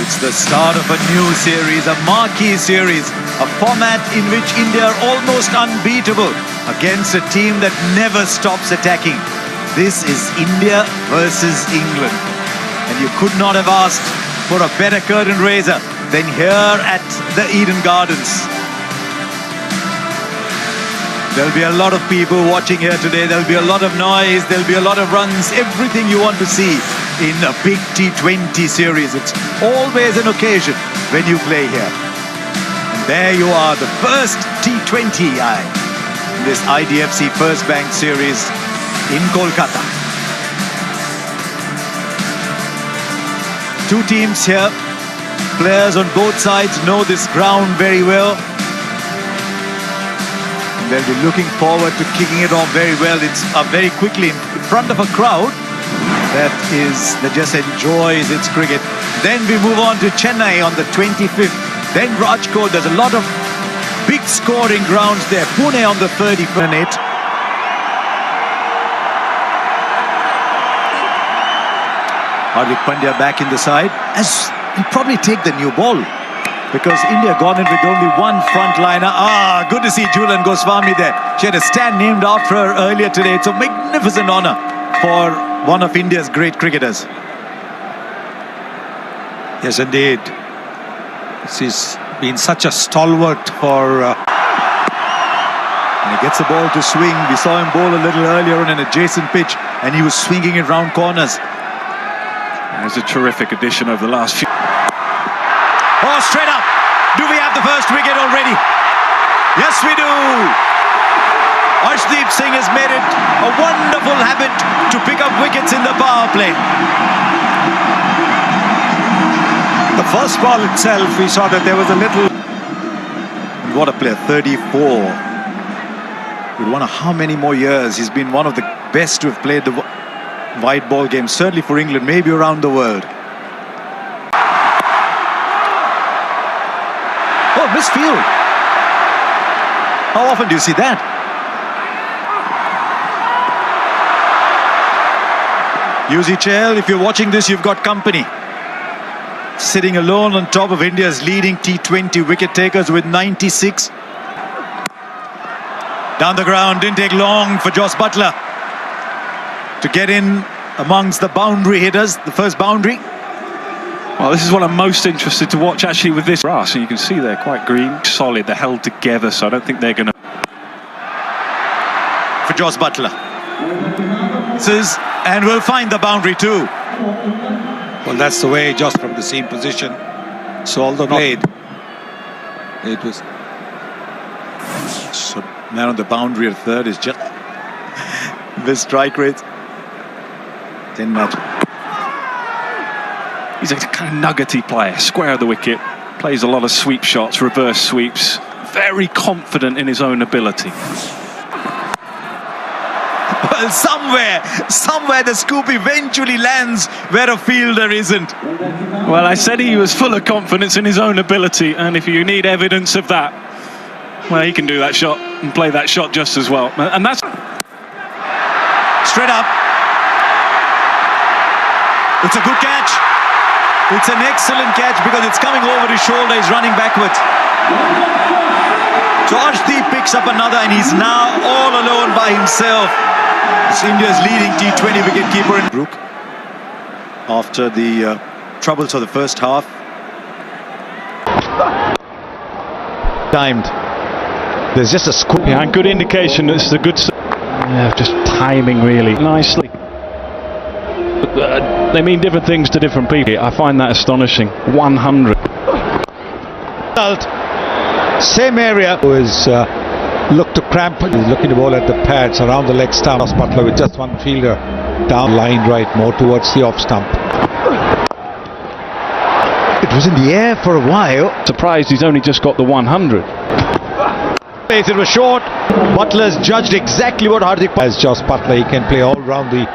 It's the start of a new series, a marquee series, a format in which India are almost unbeatable against a team that never stops attacking. This is India versus England. And you could not have asked for a better curtain raiser than here at the Eden Gardens. There'll be a lot of people watching here today. There'll be a lot of noise. There'll be a lot of runs. Everything you want to see in a big T20 series. It's always an occasion when you play here. And there you are, the first T20 in this IDFC First Bank series in Kolkata. Two teams here. Players on both sides know this ground very well. They'll be looking forward to kicking it off very well. It's very quickly in front of a crowd that just enjoys its cricket. Then we move on to Chennai on the 25th. Then Rajkot. There's a lot of big scoring grounds there. Pune on the 31st. Hardik Pandya back in the side. As he'll probably take the new ball, because India gone in with only one frontliner. Good to see Julian Goswami there. She had a stand named after her earlier today. It's a magnificent honour for one of India's great cricketers. Yes, indeed. She's been such a stalwart for... And he gets the ball to swing. We saw him bowl a little earlier on an adjacent pitch, and he was swinging it round corners. There's a terrific addition over the last few... Oh, straight up! Do we have the first wicket already? Yes, we do! Arshdeep Singh has made it a wonderful habit to pick up wickets in the power play. The first ball itself, we saw that there was a little... And what a player, 34. With one of how many more years? He's been one of the best to have played the wide ball game, certainly for England, maybe around the world. Oh, misfield. How often do you see that? Yuzi Chahal, if you're watching this, you've got company. Sitting alone on top of India's leading T20 wicket takers with 96. Down the ground, didn't take long for Jos Buttler to get in amongst the boundary hitters, the first boundary. Well, this is what I'm most interested to watch actually with this grass, and you can see they're quite green, solid, they're held together, so I don't think they're going to... For Jos Buttler. And we'll find the boundary too. Well, that's the way, just from the same position. So although played, it was... So man on the boundary at third is just... the strike rate. 10 match. He's a kind of nuggety player, square of the wicket, plays a lot of sweep shots, reverse sweeps, very confident in his own ability. Well, somewhere the scoop eventually lands where a fielder isn't. Well, I said he was full of confidence in his own ability, and if you need evidence of that, well, he can do that shot and play that shot just as well. And that's... Straight up. It's a good catch. It's an excellent catch because it's coming over his shoulder. He's running backwards. So Arshdeep picks up another, and he's now all alone by himself. It's India's leading T20 wicketkeeper in Brook. After the troubles of the first half. Timed. There's just a scoop. Yeah, and good indication this is a good... Yeah, just timing really nicely. They mean different things to different people. I find that astonishing. 100. Same area was looked to cramp. He's looking to ball at the pads around the leg stump. Jos Buttler with just one fielder down line right, more towards the off stump. It was in the air for a while. Surprised he's only just got the 100. It was short. Butler's judged exactly what Hardik... As Jos Buttler, he can play all round the...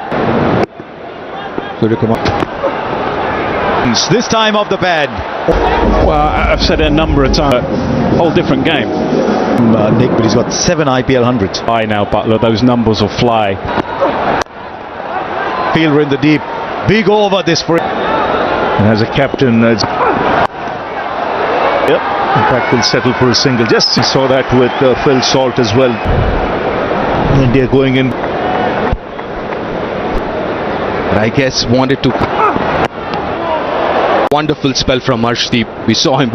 This time off the pad. Well, I've said it a number of times. Whole different game. Nick, but he's got 7 IPL hundreds. Bye now, Butler. Those numbers will fly. Fielder in the deep. Big over this for him. And as a captain, In fact, will settle for a single. Just saw that with Phil Salt as well. India going in. I guess wanted to. Wonderful spell from Arshdeep. We saw him.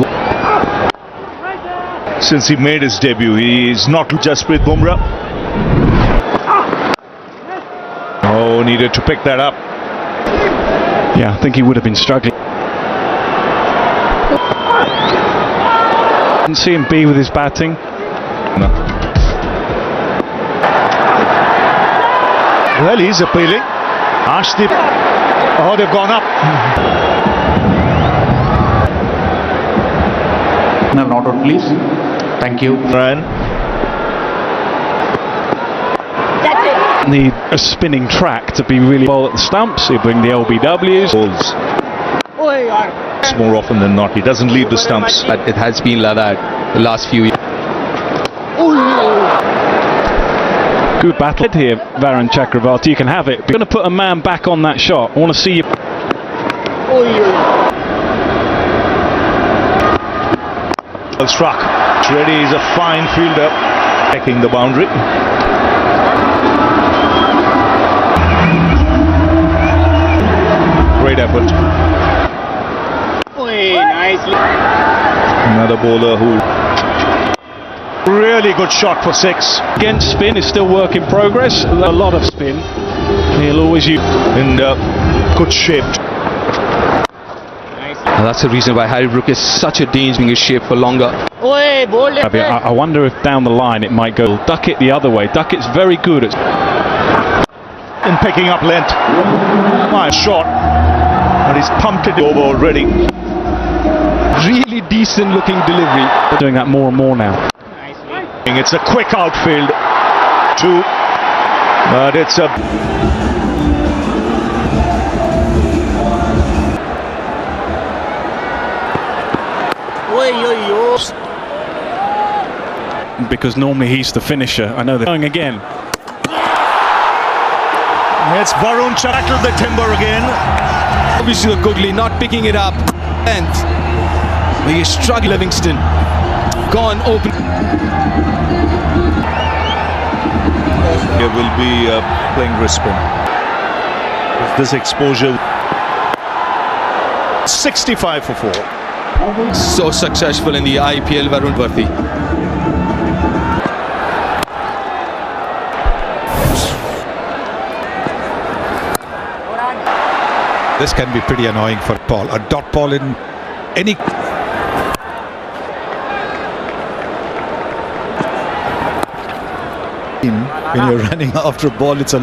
Since he made his debut, he is not Jasprit Bumrah. Oh, needed to pick that up. Yeah, I think he would have been struggling. Didn't see him be with his batting. No. Well, he's appealing. Arshdeep. Oh, they've gone up. Not out, please. Thank you. Ryan. Need a spinning track to be really well at the stumps. He'll bring the LBWs. Balls. More often than not, he doesn't leave the stumps. But it has been like that the last few years. Good battle here, Varun Chakravarti. You can have it. You're going to put a man back on that shot. I want to see you. Well struck. Reddy is a fine fielder. Checking the boundary. Great effort. Another bowler who really good shot for 6. Against spin is still work in progress. A lot of spin. He'll always use in good shape. That's the reason why Harry Brook is such a danger in his shape for longer. I wonder if down the line it might go Duckett the other way. Duckett's very good at in picking up length. Nice shot. And he's pumped it over already. Really decent looking delivery. They're doing that more and more now. It's a quick outfield too, but it's a because normally he's the finisher. I know they're going again. It's Varun tackled the timber again. Obviously Googly not picking it up. And he is struggling. Livingston gone open. Here will be playing Brisbane. This exposure. 65 for 4. So successful in the IPL, Varun Varthi. This can be pretty annoying for Paul. A dot ball in any... When you're running after a ball, it's a...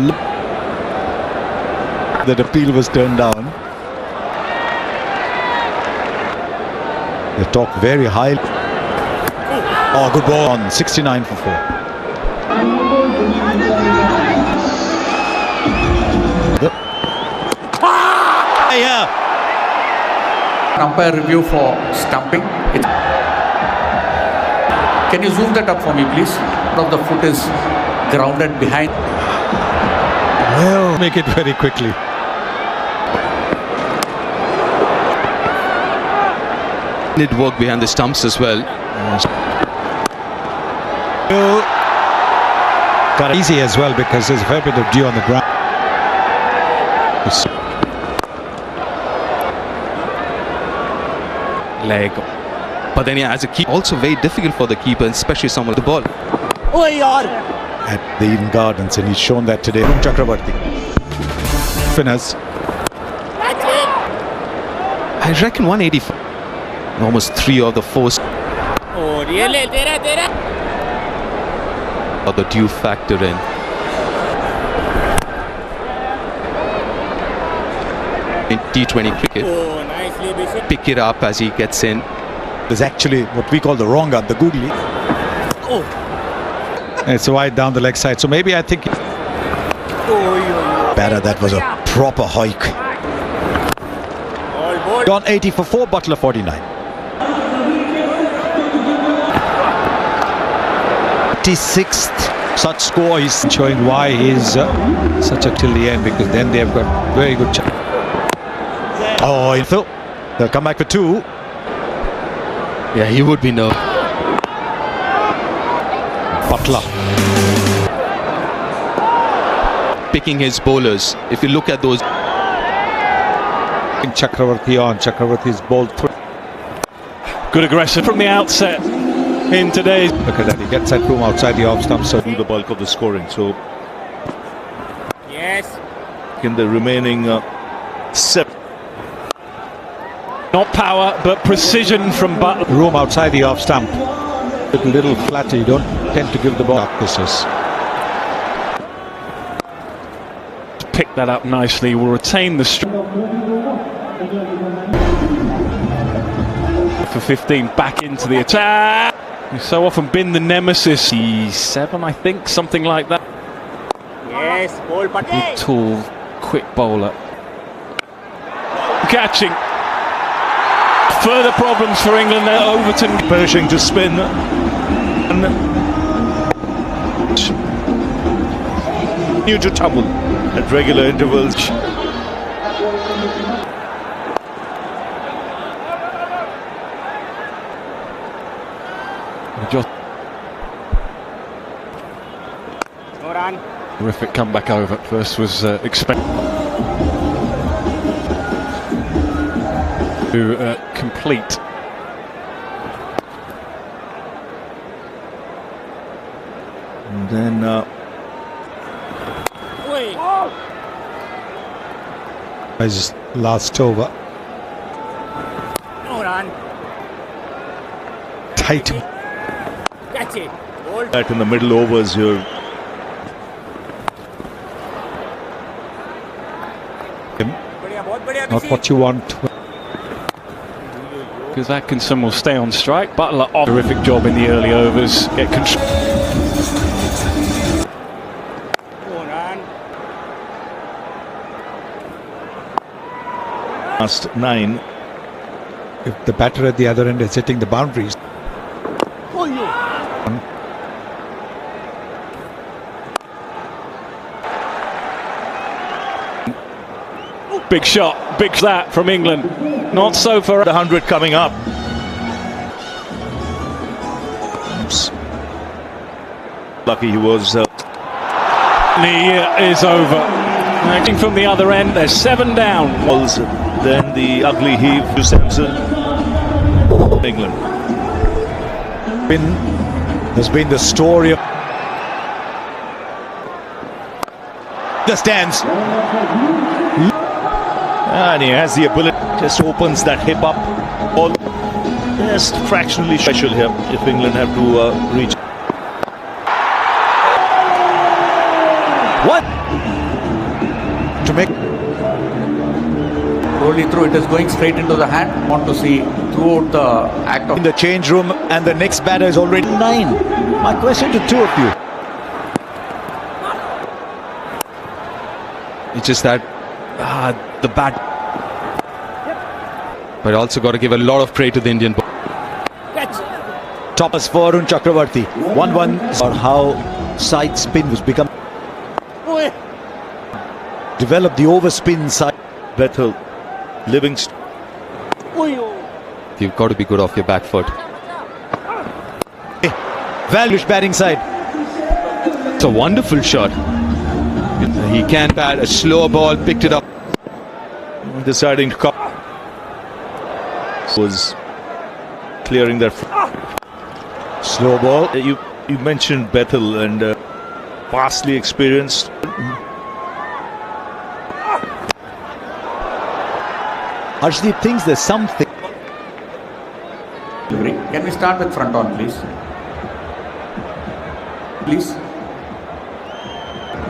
That appeal was turned down. They talk very high. Oh, good ball on 69 for 4. Yeah. Umpire review for stumping. Can you zoom that up for me, please? Of the foot is grounded behind. Well, make it very quickly. Did work behind the stumps as well. Got easy as well because there's a fair bit of dew on the ground. Leg. But then yeah, as a keeper, also very difficult for the keeper, especially someone with the ball. At the Eden Gardens, and he's shown that today. Chakravarti. Spinners. I reckon 184. Almost 3 of the 4. Or the dew factor in. In T20 cricket. Pick it up as he gets in. There's actually what we call the wrong guard, the googly. It's wide down the leg side. So maybe I think... Better, that was a proper hike. Gone 80 for 4, Butler 49. 86th such score. He's showing why he's such a till the end, because then they've got very good chance. Oh, Phil. They'll come back for 2. Yeah, he would be no. Pahla. Picking his bowlers. If you look at those. Chakravarti on. Chakravarti's bowled through. Good aggression from the outset in today's. Look at that. He gets that room outside the off stump. So Do the bulk of the scoring. So Yes. in the remaining 7. Not power, but precision from Butler. room outside the off stump. A little flatter. You don't tend to give the ball. This is. Pick that up nicely. Will retain the for 15 back into the attack. He's so often been the nemesis. He's 7, I think, something like that. Yes. Ball Good, Patel. tall, quick bowler. Catching. Further problems for England there. Overton Perishing to spin. New to tumble at regular intervals. just No run. terrific comeback over. First was expected to complete. And then His last over. No run. Tight. Catch it. Ball. that in the middle overs here. बढ़िया, बहुत बढ़िया, Not Abhishek. what you want. Because Atkinson will stay on strike. Butler off. Terrific job in the early overs. Get control. No run. Last 9. If the batter at the other end is hitting the boundaries. Big shot. Big that from England. Not so for The 100 coming up. Oops. Lucky he was. The is over. Acting from the other end. There's 7 down. Balls, then the ugly heave to Sampson. England. There's been the story of the stands. And he has the ability, just opens that hip up. Ball just fractionally special here if England have to reach. What? To make Rolling through, it is going straight into the hand. Want to see throughout the act of in the change room, and the next batter is already 9. My question to two of you. It's just that the bat. But also got to give a lot of praise to the Indian ball. Toppers for Arun Chakravarti. 1-1 or how side spin was become. Develop the overspin side. Bethel, Livingston. You've got to be good off your back foot. Valued batting side. It's a wonderful shot. He can bat a slow ball, picked it up. Deciding to come. Was clearing that. Slow ball. You mentioned Bethel and vastly experienced. Harshdeep thinks there's something. Can we start with front on, please? Please.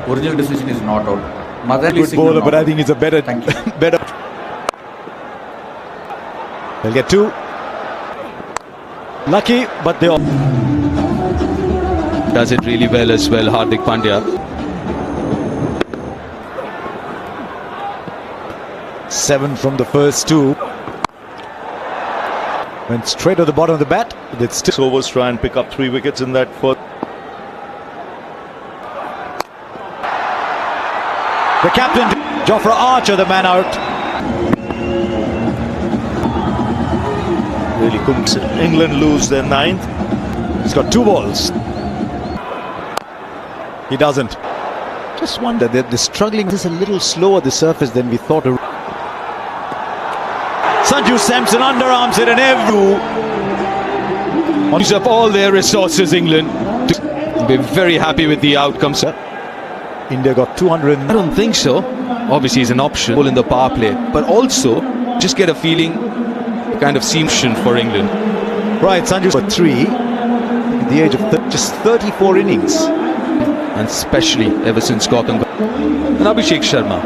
Original decision is not out. Motherly Good signal bowler, not but I out. think it's a better. Thank you. better. They'll get 2. Lucky, but they all. Does it really well as well, Hardik Pandya. 7 from the first 2. Went straight to the bottom of the bat. It's still 6 overs, try and pick up 3 wickets in that first. the captain, Jofra Archer, the man out. Really couldn't. England lose their 9th. He's got 2 balls. He doesn't. Just wonder, they're struggling. This is a little slower the surface than we thought. Sanju Samson underarms it and every. Use up all their resources, England. Be very happy with the outcome, sir. India got 200. I don't think so. Obviously, it's an option in the power play, but also just get a feeling, kind of seamtion for England. Right, Sanju for 3 at the age of just 34 innings, and especially ever since Gautam and Abhishek Sharma.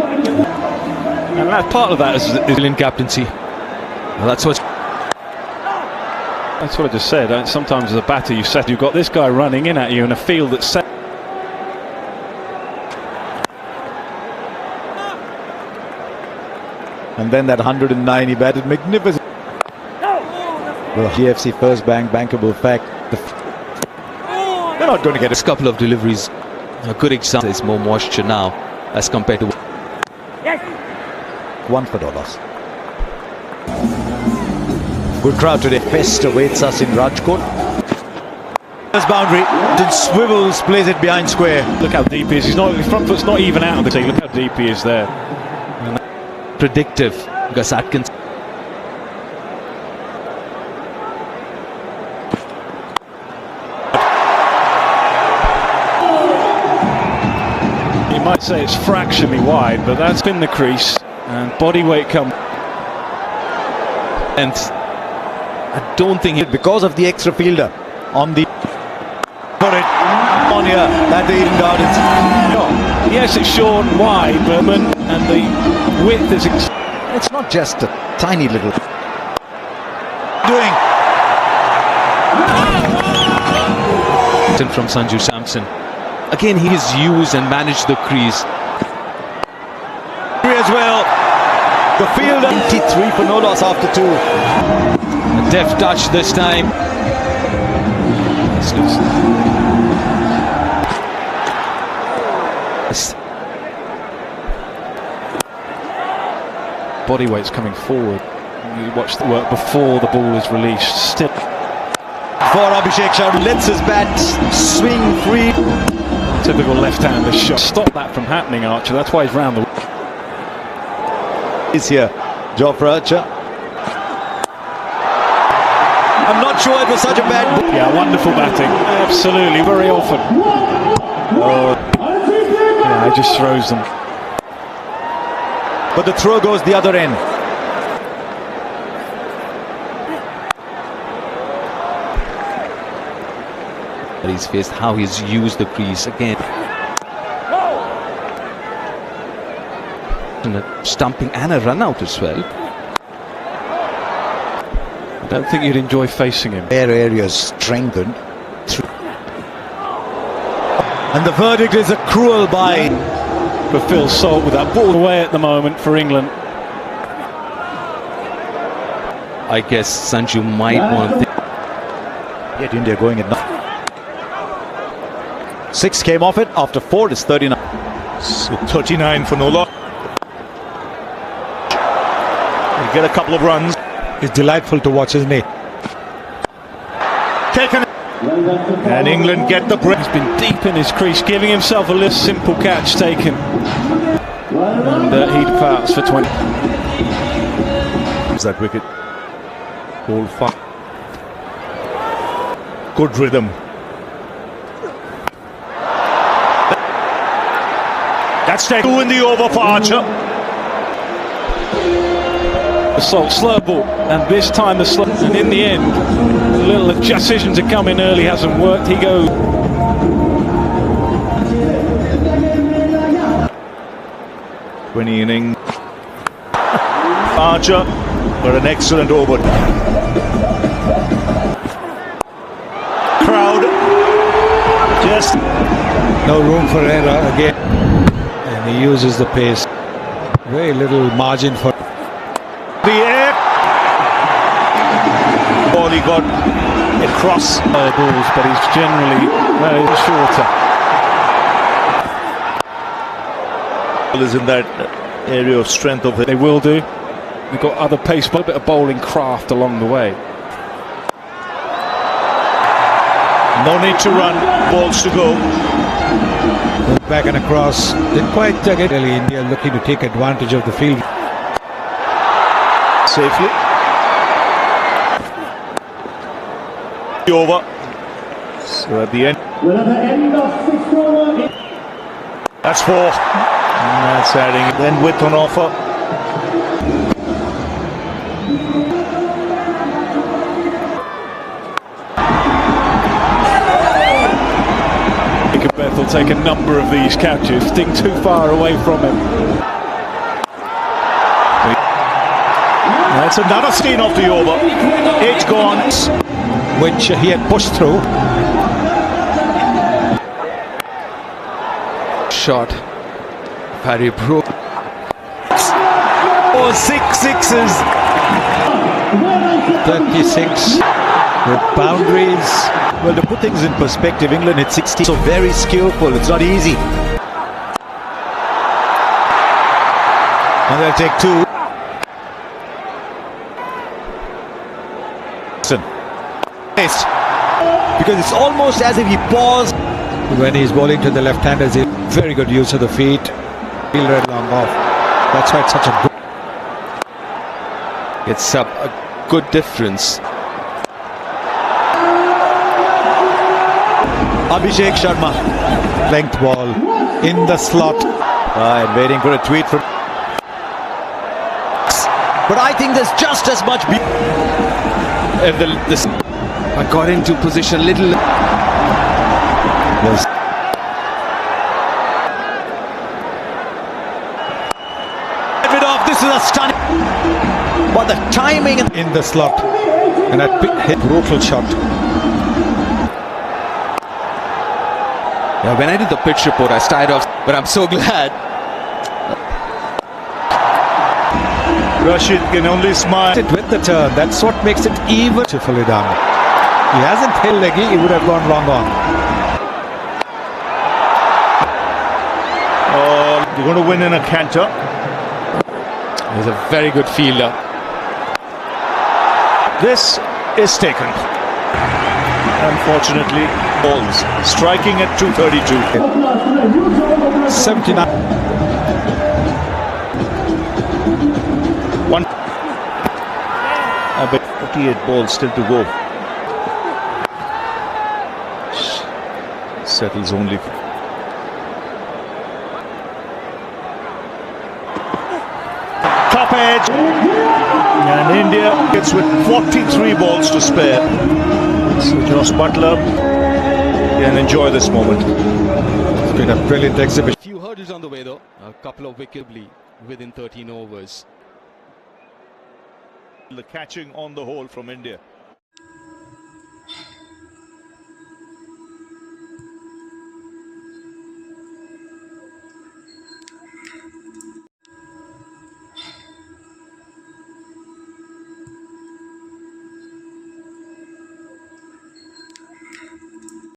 And that part of that is England captaincy. Well, that's what I just said. Sometimes as a batter, you've got this guy running in at you in a field that's set. and then that 109 he batted magnificent. Well, GFC first bankable fact. They're not going to get a couple of deliveries. A good example is more moisture now as compared to $1 for dollars. Good crowd today. Fest awaits us in Rajkot. Boundary, then swivels, plays it behind square. Look how deep he is. His front foot's not even out of the tee. Look how deep he is there. Predictive, Gus Atkins. You might say it's fractionally wide, but that's been the crease, and body weight come. And I don't think because of the extra fielder on the for it on here that the Eden Gardens. Yes, it's short and wide, and the width is. It's not just a tiny little doing. From Sanju Samson. Again, he has used and managed the crease as well. The fielder 93 for no loss after 2. A deft touch this time. Body weight's coming forward. You watch the work before the ball is released. Still. For Abhishek Sharma lets his bat swing free. Typical left-hander shot. Stop that from happening, Archer. That's why he's round the. Is here, Jofra Archer. I'm not sure it was such a bad. Yeah, wonderful batting. Absolutely, very often. Yeah, he just throws them. But the throw goes the other end. He's faced how he's used the crease again. And a stumping and a run out as well. I don't think you'd enjoy facing him. Air areas strengthened. And the verdict is a cruel bye for Phil Salt with that ball away at the moment for England. I guess Sanju might want to get India going at 9. 6 came off it. After 4 it's 39. So 39 for no loss. He'll get a couple of runs. It's delightful to watch, isn't he? Taken. And England get the break. He's been deep in his crease, giving himself a little simple catch taken. And he'd pass for 20. Is that wicket? Ball far. Good rhythm. That's taken 2 in the over for Archer. Assault, slow ball, and this time the slow. And in the end, a little decision to come in early hasn't worked. He goes. Winning inning. Archer got an excellent over. Crowd just no room for error again. And he uses the pace. Very little margin for the air. Ball he got across balls, but he's generally shorter. Is in that area of strength of it. They will do. They've got other pace, but a bit of bowling craft along the way. No need to run, balls to go. Back and across. Didn't quite get really. India looking to take advantage of the field. Safely. Over. So at the end. That's 4. And that's adding. Then width on offer. Beth will take a number of these catches, sting too far away from him. That's another steen off the over. 8 gone. Which he had pushed through. Shot. Parry broke. Oh, 6 sixes. 36 with boundaries. Well, to put things in perspective, England hit 60, so very skillful. It's not easy. And they'll take 2. Because it's almost as if he paused. When he's bowling to the left-handers, he's very good use of the feet. Fielder at long off. That's why it's such a good. It's a good difference. Abhishek Sharma. Length ball in the slot. Right, waiting for a tweet from. But I think there's just as much. I got into position little. Yes. Get rid of. This is a stunning. But the timing in the slot. And that hit brutal shot. Yeah, when I did the pitch report, I started off, but I'm so glad. Rashid can only smile. With the turn, that's what makes it even. Beautifully done. He hasn't held leggy, he would have gone long on. You're going to win in a canter. He's a very good fielder. This is taken. Unfortunately, balls striking at 232. 79. 1. I bet 48 balls still to go. Settles only. Top edge. And India gets with 43 balls to spare. So Josh Butler can enjoy this moment. It's been a brilliant exhibition. Few hurdles on the way though. A couple of wickets within 13 overs. The catching on the whole from India.